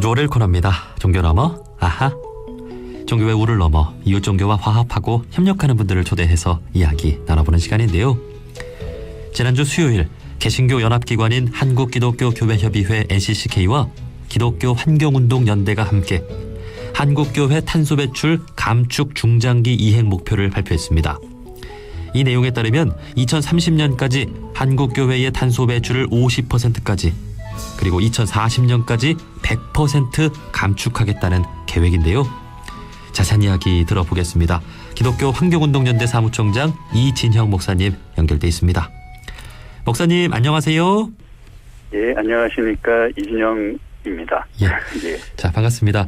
조엘 코너입니다. 종교 넘어 아하. 종교의 우를 넘어 이웃 종교와 화합하고 협력하는 분들을 초대해서 이야기 나눠보는 시간인데요. 지난주 수요일 개신교 연합기관인 한국기독교교회협의회 NCCK와 기독교 환경운동연대가 함께 한국교회 탄소 배출 감축 중장기 이행 목표를 발표했습니다. 이 내용에 따르면 2030년까지 한국교회의 탄소 배출을 50%까지 그리고 2040년까지 100% 감축하겠다는 계획인데요. 자세한 이야기 들어보겠습니다. 기독교 환경운동연대 사무총장 이진형 목사님 연결돼 있습니다. 목사님 안녕하세요. 예, 안녕하십니까. 이진형입니다. 예. 예. 자, 반갑습니다.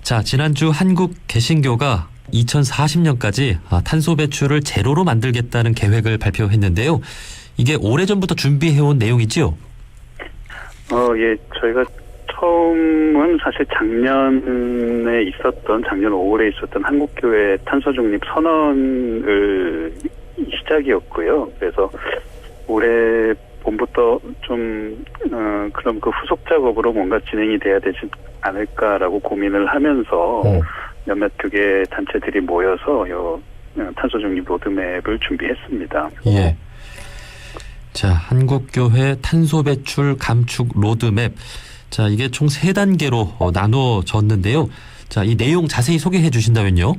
자, 지난주 한국 개신교가 2040년까지 탄소 배출을 제로로 만들겠다는 계획을 발표했는데요. 이게 오래전부터 준비해온 내용이지요? 예, 저희가 처음은 사실 작년 5월에 있었던 한국교회 탄소중립 선언을 시작이었고요. 그래서 올해 봄부터 좀 그럼 그 후속 작업으로 뭔가 진행이 돼야 되지 않을까라고 고민을 하면서 몇몇 교계 단체들이 모여서 탄소중립 로드맵을 준비했습니다. 예. 자, 한국교회 탄소 배출 감축 로드맵. 자, 이게 총 3단계로 나눠졌는데요. 자, 이 내용 자세히 소개해 주신다면요.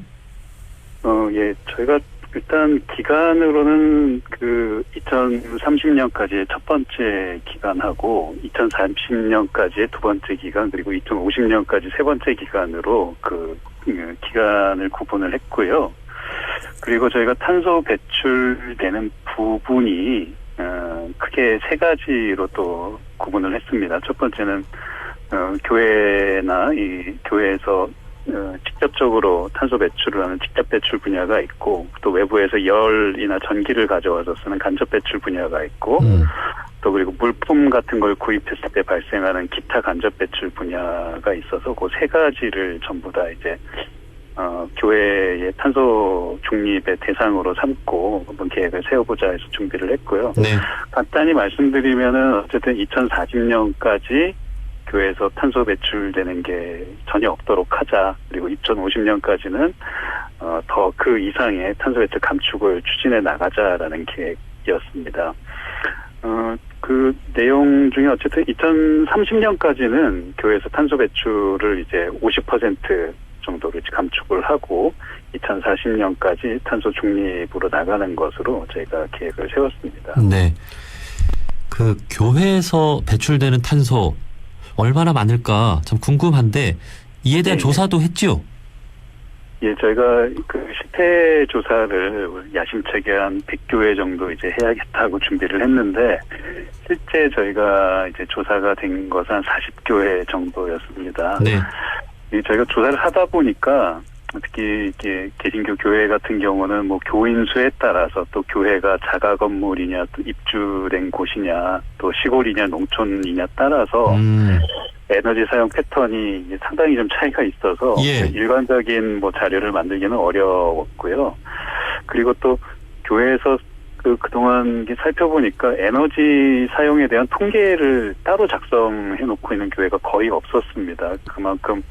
예, 저희가 일단 기간으로는 그 2030년까지의 첫 번째 기간하고 2030년까지의 두 번째 기간 그리고 2050년까지 세 번째 기간으로 그 기간을 구분을 했고요. 그리고 저희가 탄소 배출되는 부분이 크게 3가지로 또 구분을 했습니다. 첫 번째는 교회나 이 교회에서 직접적으로 탄소 배출을 하는 직접 배출 분야가 있고 또 외부에서 열이나 전기를 가져와서 쓰는 간접 배출 분야가 있고 또 그리고 물품 같은 걸 구입했을 때 발생하는 기타 간접 배출 분야가 있어서 그 3가지를 전부 다 이제 교회의 탄소 중립의 대상으로 삼고 한번 계획을 세워보자 해서 준비를 했고요. 네. 간단히 말씀드리면은 어쨌든 2040년까지 교회에서 탄소 배출되는 게 전혀 없도록 하자. 그리고 2050년까지는 더 그 이상의 탄소 배출 감축을 추진해 나가자라는 계획이었습니다. 그 내용 중에 어쨌든 2030년까지는 교회에서 탄소 배출을 이제 50% 정도로 감축을 하고 2040년까지 탄소 중립으로 나가는 것으로 저희가 계획을 세웠습니다. 네. 그 교회에서 배출되는 탄소 얼마나 많을까 참 궁금한데 이에 대한 조사도 했지요? 예, 저희가 그 실태 조사를 야심차게 한 100교회 정도 이제 해야겠다고 준비를 했는데 실제 저희가 이제 조사가 된 것은 한 40교회 정도였습니다. 네. 저희가 조사를 하다 보니까 특히 이게 개신교 교회 같은 경우는 뭐 교인 수에 따라서 또 교회가 자가 건물이냐 또 입주된 곳이냐 또 시골이냐 농촌이냐 따라서 에너지 사용 패턴이 상당히 좀 차이가 있어서 예. 일관적인 뭐 자료를 만들기는 어려웠고요. 그리고 또 교회에서 그동안 살펴보니까 에너지 사용에 대한 통계를 따로 작성해 놓고 있는 교회가 거의 없었습니다. 그만큼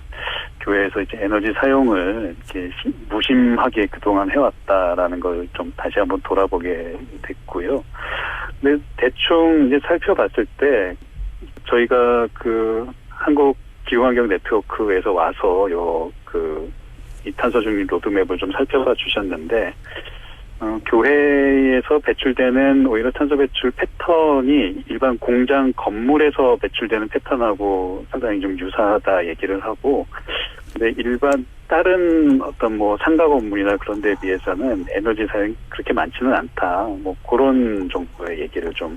교회에서 이제 에너지 사용을 이렇게 무심하게 그동안 해왔다라는 걸 좀 다시 한번 돌아보게 됐고요. 근데 대충 이제 살펴봤을 때 저희가 그 한국 기후환경 네트워크에서 와서 이 탄소 중립 로드맵을 좀 살펴봐 주셨는데 교회에서 배출되는 오히려 탄소 배출 패턴이 일반 공장 건물에서 배출되는 패턴하고 상당히 좀 유사하다 얘기를 하고, 근데 일반 다른 어떤 뭐 상가 건물이나 그런 데 비해서는 에너지 사용이 그렇게 많지는 않다. 뭐 그런 정도의 얘기를 좀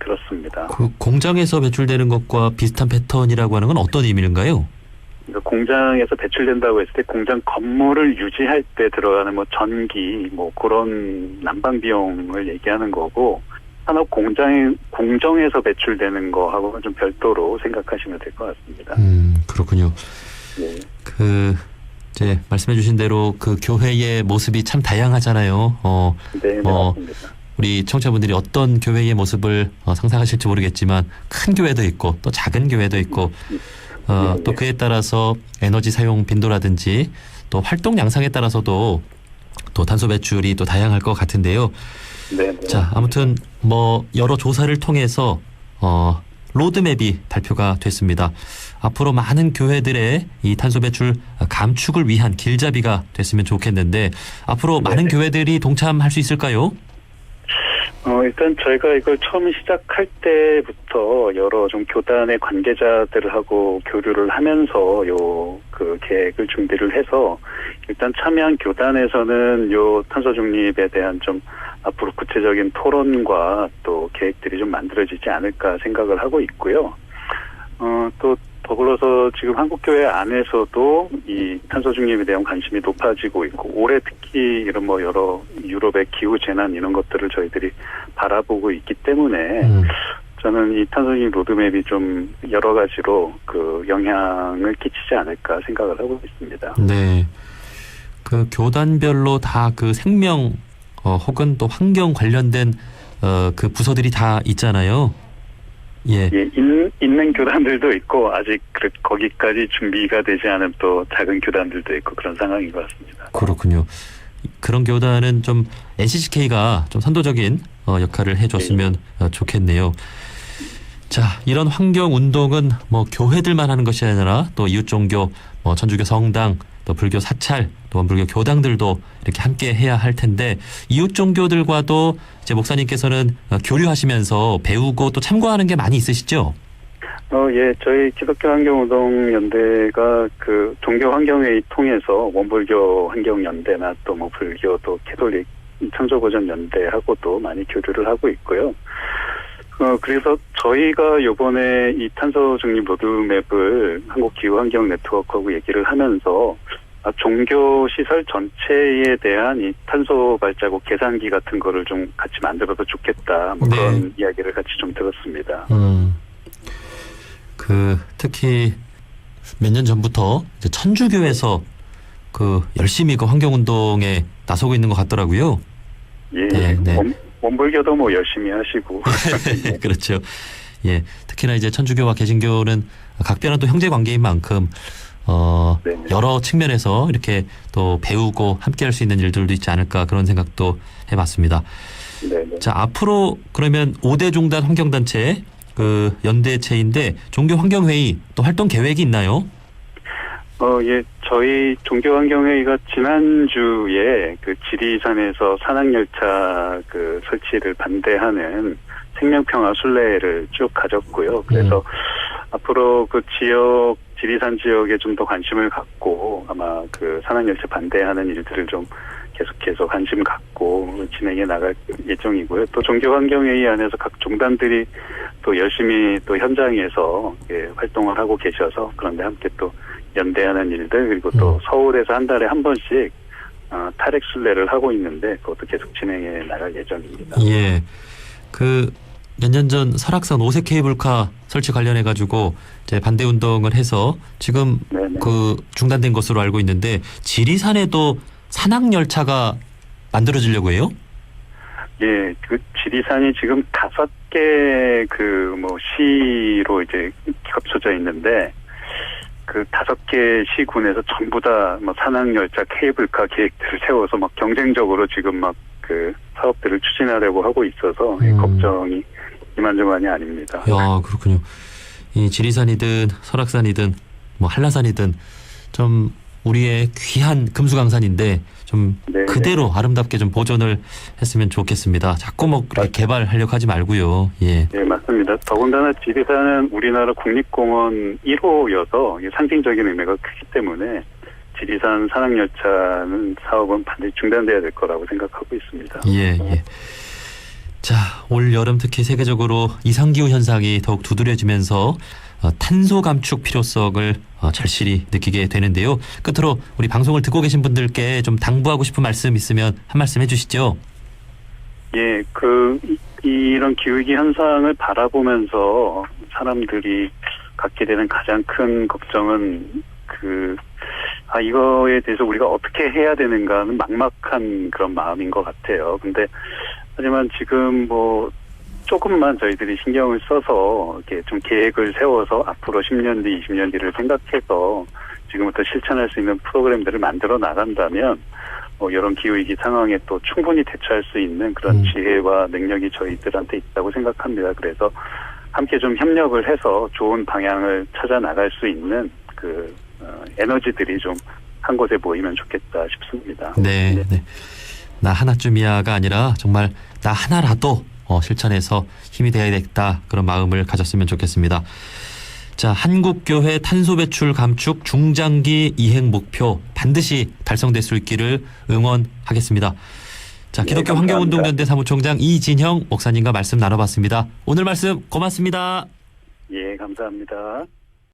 들었습니다. 그 공장에서 배출되는 것과 비슷한 패턴이라고 하는 건 어떤 의미인가요? 그러니까 공장에서 배출된다고 했을 때 공장 건물을 유지할 때 들어가는 뭐 전기 뭐 그런 난방 비용을 얘기하는 거고 산업 공정에서 배출되는 거하고는 좀 별도로 생각하시면 될 것 같습니다. 그렇군요. 네. 이제 말씀해주신 대로 그 교회의 모습이 참 다양하잖아요. 네, 맞습니다. 우리 청취자분들이 어떤 교회의 모습을 상상하실지 모르겠지만 큰 교회도 있고 또 작은 교회도 있고 또 그에 따라서 에너지 사용 빈도라든지 또 활동 양상에 따라서도 또 탄소 배출이 또 다양할 것 같은데요. 네. 자, 아무튼 뭐 여러 조사를 통해서 로드맵이 발표가 됐습니다. 앞으로 많은 교회들의 이 탄소 배출 감축을 위한 길잡이가 됐으면 좋겠는데 앞으로 많은 교회들이 동참할 수 있을까요? 일단 저희가 이걸 처음 시작할 때부터 여러 좀 교단의 관계자들하고 교류를 하면서 그 계획을 준비를 해서 일단 참여한 교단에서는 요 탄소 중립에 대한 좀 앞으로 구체적인 토론과 또 계획들이 좀 만들어지지 않을까 생각을 하고 있고요. 또 더불어서 지금 한국교회 안에서도 이 탄소 중립에 대한 관심이 높아지고 있고 올해 특히 이런 뭐 여러 유럽의 기후 재난 이런 것들을 저희들이 바라보고 있기 때문에 저는 이 탄소 중립 로드맵이 좀 여러 가지로 그 영향을 끼치지 않을까 생각을 하고 있습니다. 네. 그 교단별로 다 그 생명 혹은 또 환경 관련된 그 부서들이 다 있잖아요. 예. 있는 교단들도 있고 아직 거기까지 준비가 되지 않은 또 작은 교단들도 있고 그런 상황인 것 같습니다. 그렇군요. 그런 교단은 좀 NCCK가 좀 선도적인 역할을 해줬으면 좋겠네요. 자, 이런 환경 운동은 뭐 교회들만 하는 것이 아니라 또 이웃 종교, 뭐 천주교 성당, 또 불교 사찰, 또 원불교 교당들도 이렇게 함께 해야 할 텐데 이웃 종교들과도 이제 목사님께서는 교류하시면서 배우고 또 참고하는 게 많이 있으시죠? 예, 저희 기독교 환경운동연대가 그 종교 환경회의 통해서 원불교 환경연대나 또 뭐 불교 또 캐톨릭 창조보전연대하고도 많이 교류를 하고 있고요. 그래서 저희가 요번에 이 탄소 중립 로드맵을 한국기후환경 네트워크하고 얘기를 하면서 종교 시설 전체에 대한 이 탄소 발자국 계산기 같은 거를 좀 같이 만들어도 좋겠다. 뭐 그런 이야기를 같이 좀 들었습니다. 특히 몇 년 전부터 이제 천주교에서 열심히 그 환경 운동에 나서고 있는 것 같더라고요. 예. 네. 원불교도 뭐 열심히 하시고. 그렇죠. 예. 특히나 이제 천주교와 개신교는 각별한 또 형제 관계인 만큼 여러 측면에서 이렇게 또 배우고 함께 할 수 있는 일들도 있지 않을까 그런 생각도 해봤습니다. 네네. 자, 앞으로 그러면 5대 종단 환경단체 그 연대체인데 종교환경회의 또 활동 계획이 있나요? 예, 저희 종교환경회의가 지난주에 그 지리산에서 산악열차 그 설치를 반대하는 생명평화 순례를 쭉 가졌고요. 그래서 앞으로 그 지역, 지리산 지역에 좀 더 관심을 갖고 아마 그 산악열차 반대하는 일들을 좀 계속해서 관심 갖고 진행해 나갈 예정이고요. 또 종교환경회의 안에서 각 종단들이 또 열심히 또 현장에서 활동을 하고 계셔서 그런데 함께 또 연대하는 일들 그리고 또 서울에서 한 달에 한 번씩 탈핵 순례를 하고 있는데 그것도 계속 진행해 나갈 예정입니다. 예, 몇 년 전 설악산 5색 케이블카 설치 관련해 가지고 이제 반대 운동을 해서 지금 네네. 중단된 것으로 알고 있는데 지리산에도 산악 열차가 만들어지려고 해요? 예, 그 지리산이 지금 5개 시로 이제 겹쳐져 있는데 그 5개 시군에서 전부 다 산악 열차 케이블카 계획들을 세워서 막 경쟁적으로 지금 그 사업들을 추진하려고 하고 있어서 걱정이 이만저만이 아닙니다. 야, 그렇군요. 이 지리산이든 설악산이든 뭐 한라산이든 좀 우리의 귀한 금수강산인데 좀 네네. 그대로 아름답게 좀 보존을 했으면 좋겠습니다. 자꾸 그렇게 개발하려고 하지 말고요. 예. 네, 맞습니다. 더군다나 지리산은 우리나라 국립공원 1호여서 상징적인 의미가 크기 때문에 지리산 산악열차는 사업은 반드시 중단돼야 될 거라고 생각하고 있습니다. 예. 자, 올 여름 특히 세계적으로 이상기후 현상이 더욱 두드려지면서 탄소 감축 필요성을 절실히 느끼게 되는데요. 끝으로 우리 방송을 듣고 계신 분들께 좀 당부하고 싶은 말씀 있으면 한 말씀 해주시죠. 예, 이런 기후위기 현상을 바라보면서 사람들이 갖게 되는 가장 큰 걱정은 이거에 대해서 우리가 어떻게 해야 되는가는 막막한 그런 마음인 것 같아요. 근데 하지만 지금 조금만 저희들이 신경을 써서 이렇게 좀 계획을 세워서 앞으로 10년 뒤, 20년 뒤를 생각해서 지금부터 실천할 수 있는 프로그램들을 만들어 나간다면 이런 기후위기 상황에 또 충분히 대처할 수 있는 그런 지혜와 능력이 저희들한테 있다고 생각합니다. 그래서 함께 좀 협력을 해서 좋은 방향을 찾아 나갈 수 있는 그 에너지들이 좀 한 곳에 모이면 좋겠다 싶습니다. 네, 네. 나 하나쯤이야가 아니라 정말 나 하나라도 실천해서 힘이 되어야겠다 그런 마음을 가졌으면 좋겠습니다. 자, 한국교회 탄소 배출 감축 중장기 이행 목표 반드시 달성될 수 있기를 응원하겠습니다. 자, 기독교 네, 환경운동연대 사무총장 이진형 목사님과 말씀 나눠봤습니다. 오늘 말씀 고맙습니다. 예, 감사합니다.